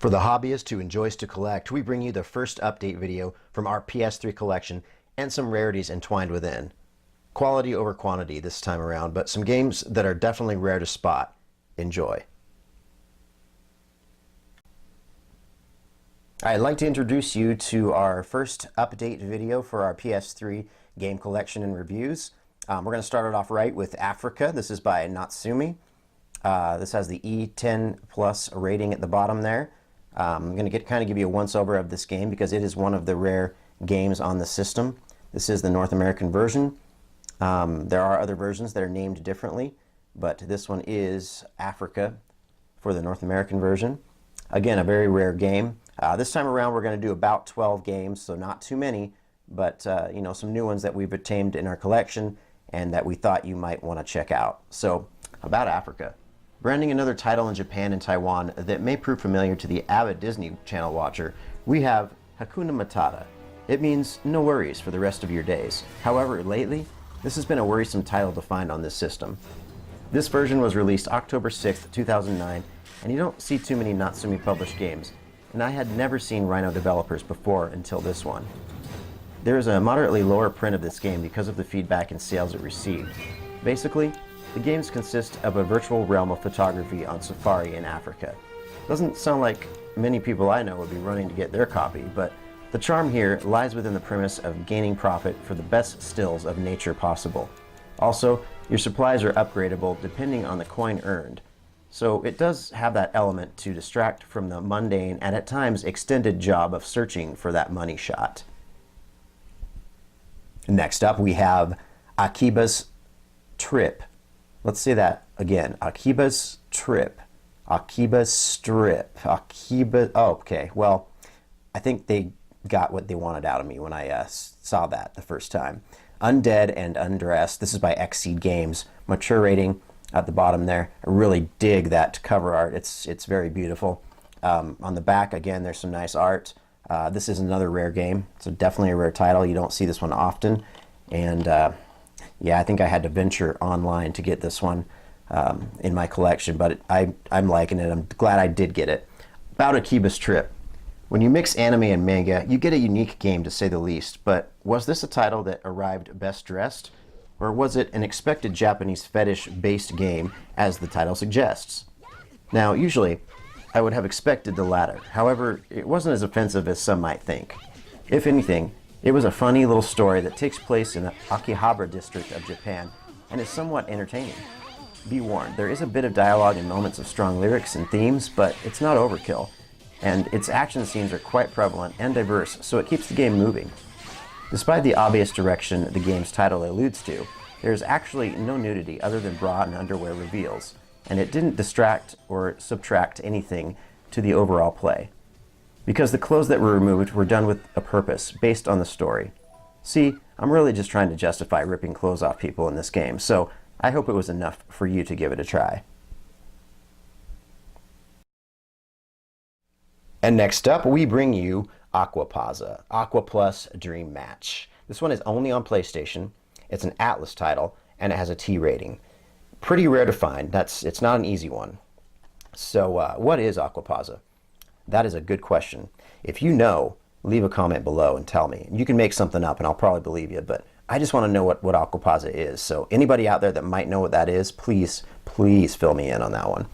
For the hobbyist who enjoys to collect, we bring you the first update video from our PS3 collection and some rarities entwined within. Quality over quantity this time around, but some games that are definitely rare to spot. Enjoy. I'd like to introduce you to our first update video for our PS3 game collection and reviews. We're going to start it off right with Africa. This is by Natsumi. This has the E10 plus rating at the bottom there. I'm going to kind of give you a once-over of this game because it is one of the rare games on the system. This is the North American version. There are other versions that are named differently, but this one is Africa for the North American version. Again, a very rare game. This time around we're going to do about 12 games, so not too many, but you know, some new ones that we've obtained in our collection and that we thought you might want to check out. So, about Africa. Branding another title in Japan and Taiwan that may prove familiar to the avid Disney Channel watcher, we have Hakuna Matata. It means no worries for the rest of your days. However, lately, this has been a worrisome title to find on this system. This version was released October 6th, 2009, and you don't see too many Natsumi published games, and I had never seen Rhino developers before until this one. There is a moderately lower print of this game because of the feedback and sales it received. Basically, the games consist of a virtual realm of photography on safari in Africa. Doesn't sound like many people I know would be running to get their copy, but the charm here lies within the premise of gaining profit for the best stills of nature possible. Also, your supplies are upgradable depending on the coin earned, so it does have that element to distract from the mundane and at times extended job of searching for that money shot. Next up we have Akiba's Strip. Let's say that again. Akiba's Strip. Akiba Strip. Akiba. Oh, okay. Well, I think they got what they wanted out of me when I saw that the first time. Undead and Undressed. This is by Xseed Games. Mature rating at the bottom there. I really dig that cover art. It's very beautiful. On the back, again, there's some nice art. This is another rare game, so definitely a rare title. You don't see this one often, and yeah, I think I had to venture online to get this one in my collection, but I'm liking it. I'm glad I did get it. About Akiba Strip. When you mix anime and manga, you get a unique game to say the least, but was this a title that arrived best dressed? Or was it an expected Japanese fetish-based game, as the title suggests? Now, usually, I would have expected the latter. However, it wasn't as offensive as some might think. If anything, it was a funny little story that takes place in the Akiba district of Japan and is somewhat entertaining. Be warned, there is a bit of dialogue and moments of strong lyrics and themes, but it's not overkill, and its action scenes are quite prevalent and diverse, so it keeps the game moving. Despite the obvious direction the game's title alludes to, there is actually no nudity other than bra and underwear reveals, and it didn't distract or subtract anything to the overall play, because the clothes that were removed were done with a purpose based on the story. See, I'm really just trying to justify ripping clothes off people in this game, so I hope it was enough for you to give it a try. And next up, we bring you Acqua Pazza, Aqua Plus Dream Match. This one is only on PlayStation. It's an Atlas title, and it has a T rating. Pretty rare to find. It's not an easy one. So, what is Acqua Pazza? That is a good question. If you know, leave a comment below and tell me. You can make something up, and I'll probably believe you, but I just want to know what Acqua Pazza is. So, anybody out there that might know what that is, please fill me in on that one.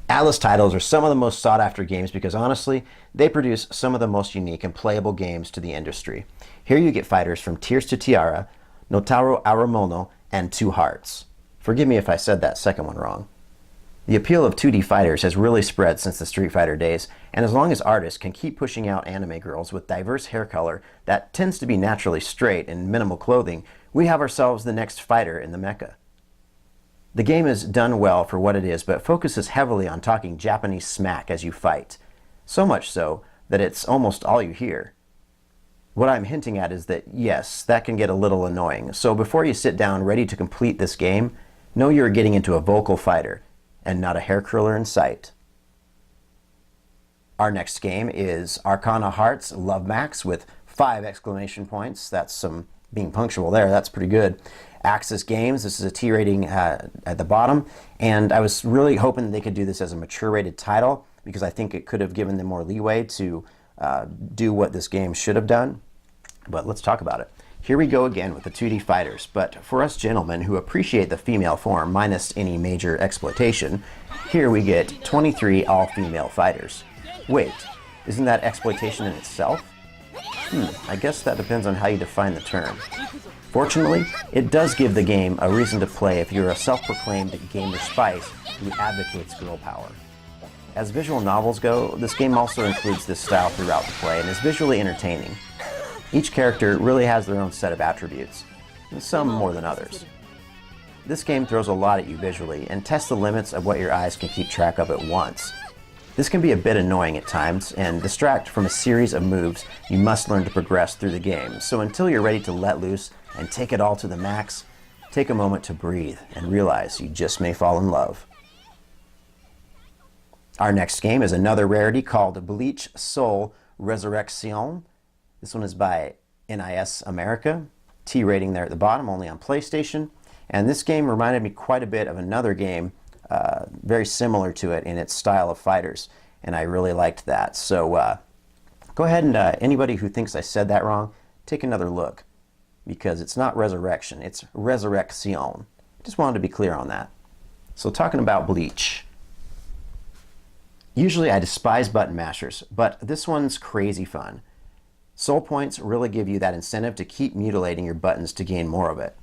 Atlas titles are some of the most sought-after games because, honestly, they produce some of the most unique and playable games to the industry. Here you get fighters from Tears to Tiara, Notaro Aramono, and Two Hearts. Forgive me if I said that second one wrong. The appeal of 2D fighters has really spread since the Street Fighter days, and as long as artists can keep pushing out anime girls with diverse hair color that tends to be naturally straight and minimal clothing, we have ourselves the next fighter in the mecha. The game is done well for what it is, but focuses heavily on talking Japanese smack as you fight. So much so that it's almost all you hear. What I'm hinting at is that, yes, that can get a little annoying. So before you sit down ready to complete this game, know you're getting into a vocal fighter, and not a hair curler in sight. Our next game is Arcana Hearts Love Max with 5 exclamation points. That's some being punctual there. That's pretty good. Axis Games, this is a T rating at the bottom, and I was really hoping they could do this as a mature rated title because I think it could have given them more leeway to do what this game should have done. But let's talk about it. Here we go again with the 2D fighters, but for us gentlemen who appreciate the female form minus any major exploitation, here we get 23 all-female fighters. Wait, isn't that exploitation in itself? I guess that depends on how you define the term. Fortunately, it does give the game a reason to play if you're a self-proclaimed gamer spice who advocates girl power. As visual novels go, this game also includes this style throughout the play and is visually entertaining. Each character really has their own set of attributes, some more than others. This game throws a lot at you visually and tests the limits of what your eyes can keep track of at once. This can be a bit annoying at times and distract from a series of moves you must learn to progress through the game, so until you're ready to let loose and take it all to the max, take a moment to breathe and realize you just may fall in love. Our next game is another rarity called Bleach Soul Resurrection. This one is by NIS America, T rating there at the bottom, only on PlayStation. And this game reminded me quite a bit of another game very similar to it in its style of fighters, and I really liked that. So go ahead and anybody who thinks I said that wrong, take another look, because it's not resurrection, it's resurrection. Just wanted to be clear on that. So talking about Bleach. Usually I despise button mashers, but this one's crazy fun. Soul points really give you that incentive to keep mutilating your buttons to gain more of it.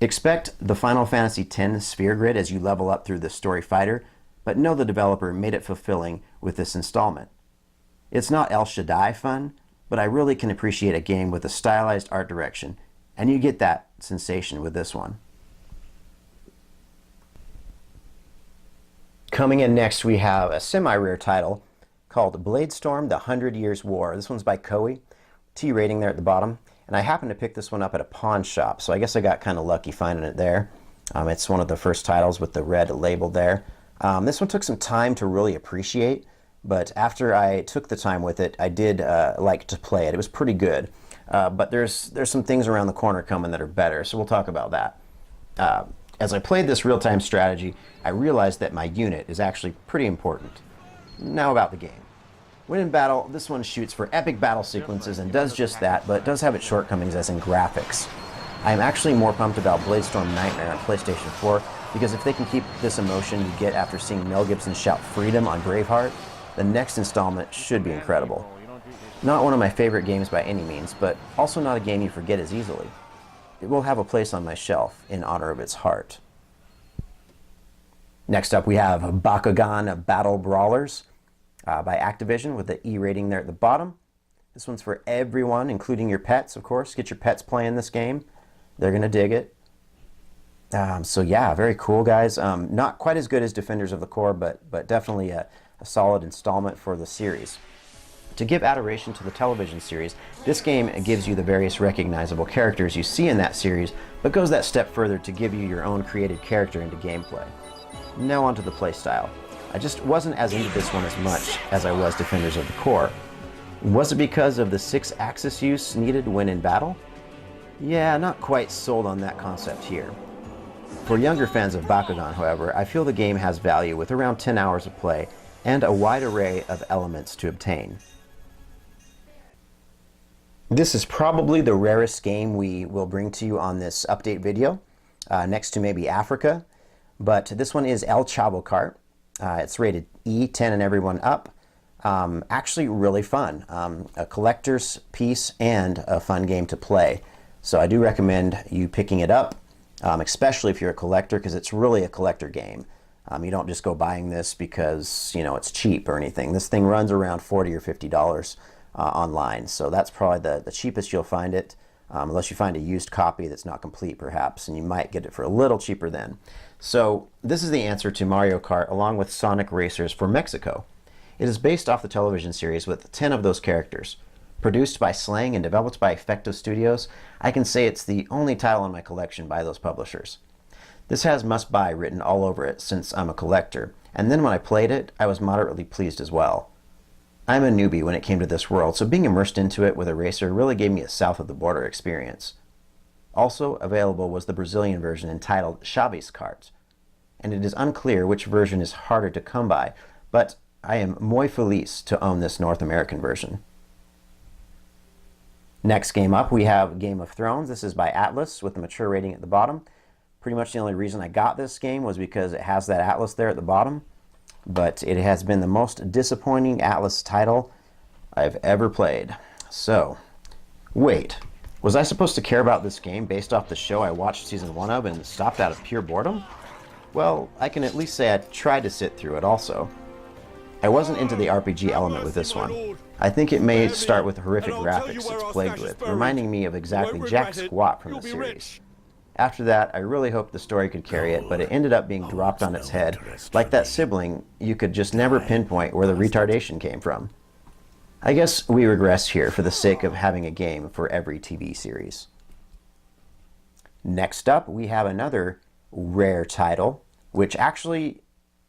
Expect the Final Fantasy X sphere grid as you level up through the story fighter, but know the developer made it fulfilling with this installment. It's not El Shaddai fun, but I really can appreciate a game with a stylized art direction, and you get that sensation with this one. Coming in next, we have a semi-rare title called Bladestorm: The 100 Years' War. This one's by Koei, T rating there at the bottom. And I happened to pick this one up at a pawn shop, so I guess I got kind of lucky finding it there. It's one of the first titles with the red label there. This one took some time to really appreciate, but after I took the time with it, I did like to play it. It was pretty good, but there's some things around the corner coming that are better, so we'll talk about that. As I played this real-time strategy, I realized that my unit is actually pretty important. Now about the game. When in battle, this one shoots for epic battle sequences and does just that, but it does have its shortcomings as in graphics. I am actually more pumped about Bladestorm Nightmare on PlayStation 4, because if they can keep this emotion you get after seeing Mel Gibson shout freedom on Braveheart, the next installment should be incredible. Not one of my favorite games by any means, but also not a game you forget as easily. It will have a place on my shelf in honor of its heart. Next up we have Bakugan Battle Brawlers by Activision with the E rating there at the bottom. This one's for everyone, including your pets, of course. Get your pets playing this game. They're going to dig it. So yeah, very cool, guys. Not quite as good as Defenders of the Core, but definitely a solid installment for the series. To give adoration to the television series, this game gives you the various recognizable characters you see in that series, but goes that step further to give you your own created character into gameplay. Now onto the playstyle. I just wasn't as into this one as much as I was Defenders of the Core. Was it because of the 6-axis use needed when in battle? Yeah, not quite sold on that concept here. For younger fans of Bakugan, however, I feel the game has value with around 10 hours of play and a wide array of elements to obtain. This is probably the rarest game we will bring to you on this update video, next to maybe Africa, but this one is El Chuvo Cart. It's rated E, 10 and everyone up. Actually really fun. A collector's piece and a fun game to play. So I do recommend you picking it up, especially if you're a collector, because it's really a collector game. You don't just go buying this because, you know, it's cheap or anything. This thing runs around $40 or $50 online, so that's probably the cheapest you'll find it, unless you find a used copy that's not complete perhaps, and you might get it for a little cheaper then. So this is the answer to Mario Kart along with Sonic Racers for Mexico. It is based off the television series with 10 of those characters. Produced by Slang and developed by Effecto Studios, I can say it's the only title in my collection by those publishers. This has must-buy written all over it since I'm a collector, and then when I played it, I was moderately pleased as well. I'm a newbie when it came to this world, so being immersed into it with a racer really gave me a south-of-the-border experience. Also available was the Brazilian version entitled Chaves Cart, and it is unclear which version is harder to come by, but I am muy feliz to own this North American version. Next game up, we have Game of Thrones. This is by Atlas with the mature rating at the bottom. Pretty much the only reason I got this game was because it has that Atlas there at the bottom. But it has been the most disappointing Atlas title I've ever played. So, wait. Was I supposed to care about this game based off the show I watched season 1 of and stopped out of pure boredom? Well, I can at least say I tried to sit through it also. I wasn't into the RPG element with this one. I think it may start with the horrific graphics it's plagued with, reminding me of exactly Jack Squat from the series. After that, I really hoped the story could carry it, but it ended up being dropped on its head. Like that sibling, you could just never pinpoint where the retardation came from. I guess we regress here for the sake of having a game for every TV series. Next up, we have another rare title, which actually,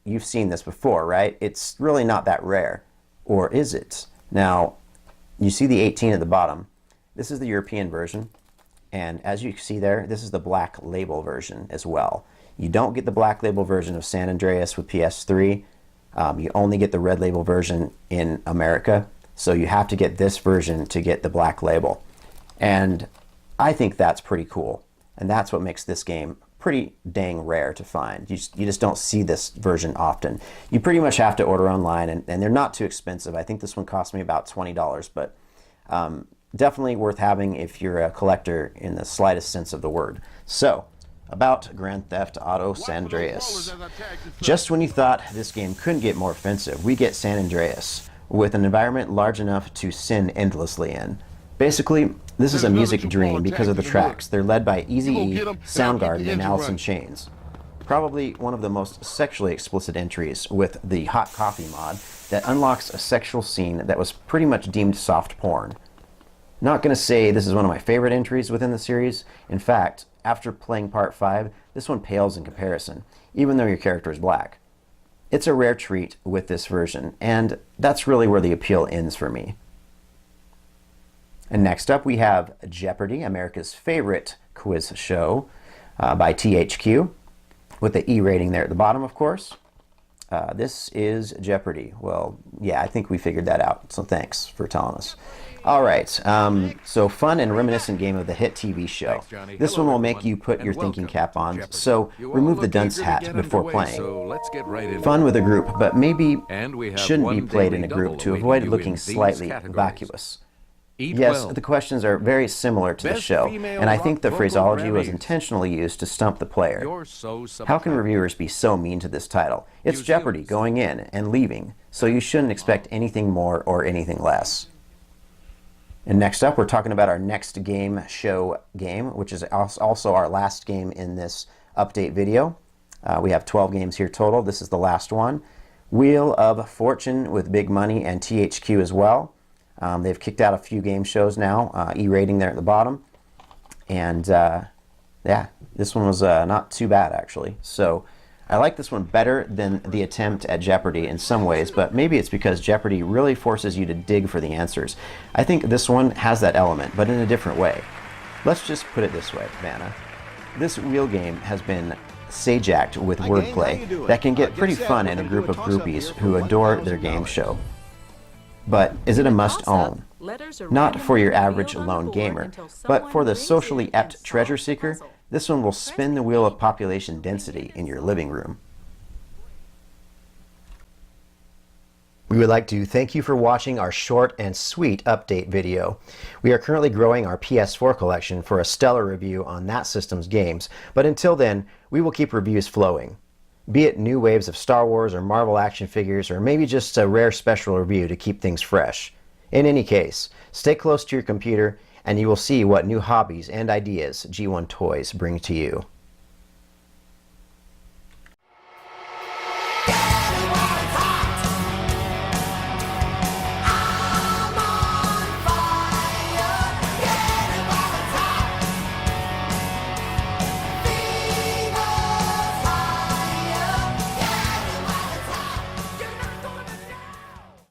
you've seen this before, right? It's really not that rare. Or is it? Now, you see the 18 at the bottom. This is the European version. And as you see there, this is the black label version as well. You don't get the black label version of San Andreas with PS3. You only get the red label version in America. So you have to get this version to get the black label. And I think that's pretty cool. And that's what makes this game pretty dang rare to find. You just don't see this version often. You pretty much have to order online, and they're not too expensive. I think this one cost me about $20, but definitely worth having if you're a collector in the slightest sense of the word. So, about Grand Theft Auto San Andreas. Just when you thought this game couldn't get more offensive, we get San Andreas, with an environment large enough to sin endlessly in. Basically, this is a music dream because of the tracks. They're led by Eazy-E, Soundgarden, and Alice in Chains. Probably one of the most sexually explicit entries with the Hot Coffee mod that unlocks a sexual scene that was pretty much deemed soft porn. Not gonna say this is one of my favorite entries within the series. In fact, after playing Part 5, this one pales in comparison, even though your character is black. It's a rare treat with this version, and that's really where the appeal ends for me. And next up we have Jeopardy, America's favorite quiz show by THQ, with the E rating there at the bottom, of course. This is Jeopardy. Well, yeah, I think we figured that out, so thanks for telling us. All right, so fun and reminiscent game of the hit TV show. This one will make you put your thinking cap on, so remove the dunce hat before playing. Fun with a group, but maybe shouldn't be played in a group to avoid looking slightly vacuous. Yes, the questions are very similar to the show, and I think the phraseology was intentionally used to stump the player. How can reviewers be so mean to this title? It's Jeopardy going in and leaving, so you shouldn't expect anything more or anything less. And next up, we're talking about our next game show game, which is also our last game in this update video. We have 12 games here total. This is the last one. Wheel of Fortune with Big Money and THQ as well. They've kicked out a few game shows now, E rating there at the bottom. And yeah, this one was not too bad actually. So I like this one better than the attempt at Jeopardy in some ways, but maybe it's because Jeopardy really forces you to dig for the answers. I think this one has that element, but in a different way. Let's just put it this way, Vanna. This wheel game has been sage-acked with wordplay that can get pretty fun in a group of groupies who adore their game show. But is it a must-own? Not for your average lone gamer, but for the socially apt treasure seeker, this one will spin the wheel of population density in your living room. We would like to thank you for watching our short and sweet update video. We are currently growing our PS4 collection for a stellar review on that system's games, but until then, we will keep reviews flowing. Be it new waves of Star Wars or Marvel action figures, or maybe just a rare special review to keep things fresh. In any case, stay close to your computer and you will see what new hobbies and ideas G1 Toys bring to you.